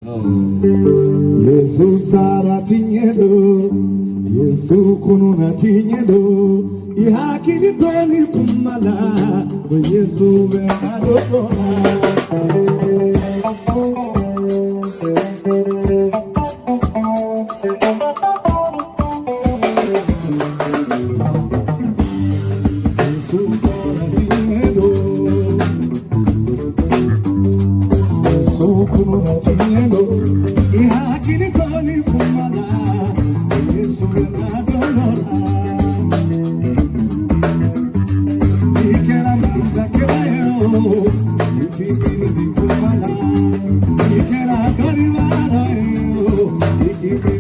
Jesus aratinyedo, Yesu kununa tinyedo, ihakili toni kumala, Yesu venadona. You